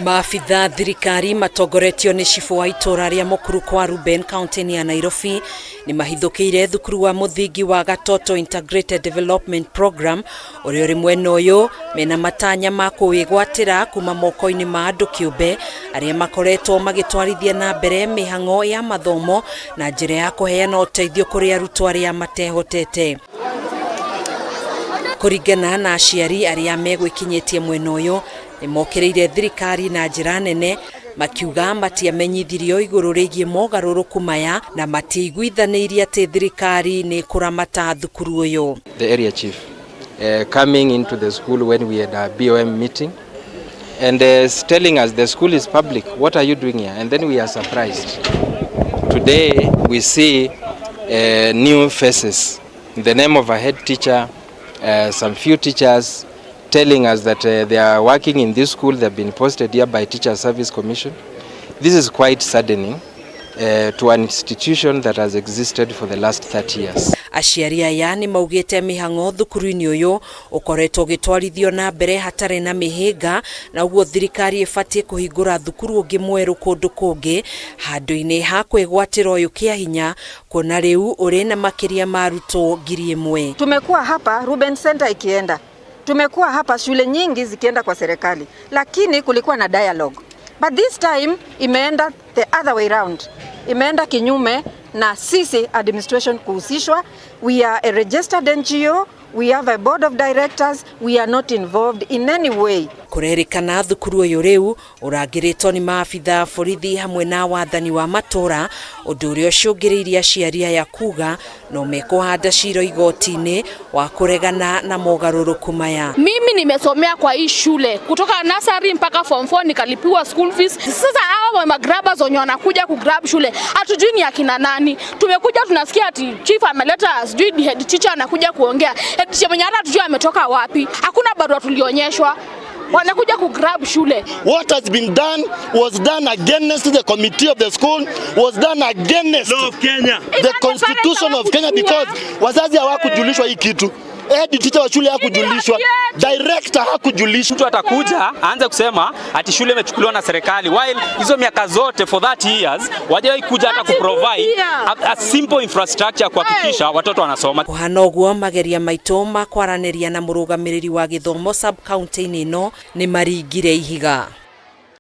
Maafitha thirikari matongoretio ni cibu wa itora ria Mukuru kwa Ruben county ya Nairobi ni mahithukiire thukuru wa muthingi wa Gatoto Integrated Development Program uria uri mwena uyu mena matanya ma kuwigwatira kuma moko-ini ma andu kiumbe aria makoretwo magitwarithia na mbere mihang'o ya mathomo na njira ya kuheana uteithio kuri arutwo aria matehotete. Kuringana na aciari aria megwikinyitie mwena uyu NIMOKIRIIRE THIRIKARI na njira nene makiuga matiamenyithirio iguru rigie mogaruruku maya na matiiguithanirie ati thirikari ni kuramata thukuru uyu. The area chief coming into the school when we had a BOM meeting and telling us the school is public, what are you doing here? And then we are surprised. Today we see new faces in the name of a head teacher, some few teachers telling us that they are working in this school. They've been posted here by Teacher Service Commission. This is quite saddening to an institution that has existed for the last 30 years. Aciari aya ni maugite mihang'o thukuru-ini uyu ukoretwo gitwarithio na mbere hatare na mihinga na uguo thirikari ifatie kuhingura thukuru ungi mweru kundu kungi handu-ini ha kwigwatira uyu KIAHINYA kuona riu uri na makiria ma arutwo 1,000. Tumekuwa hapa Ruben Center ikienda, tumekuwa hapa shule nyingi zikienda kwa serikali, lakini kulikuwa na dialogue. But this time imeenda the other way round. Imeenda kinyume na sisi administration kuhusishwa. We are a registered NGO, we have a board of directors, we are not involved in any way. Kurerikana thukuru uyu riu urangiritwo ni maafitha borithi hamwe na wathani wa matora undu uria ucungiriirie aciari aya kuga no mekuhanda ciro igoti-ini wa kuregana na mogaruruku maya. Mimi nimesomea kwa hii shule kutoka nursery mpaka form 4 nikalipiwa school fees. Sasa hao magrabbers wenye wanakuja kugrab shule hatujui ni akina nani. Tumekuja tunasikia ati chief ameleta sijui head teacher anakuja kuongea. Head teacher mwenye hata hatujui ametoka wapi. Hakuna barua tulionyeshwa. Wanakuja kugrab shule. What has been done was done against the committee of the school, was done against law of Kenya, the constitution of Kenya, because wazazi hawakujulishwa hii kitu. Head teacher wa shule hakujulishwa, director hakujulishwa. Mtu atakuja aanze kusema ati shule imechukuliwa na serikali while hizo miaka zote for 30 years wajawahi kuja hata kuprovide a simple infrastructure kuhakikisha watoto wanasoma. Kuhana uguo mageria maito makwaraniria na murugamiriri wa githomo sub county ino ni maringire ihiga.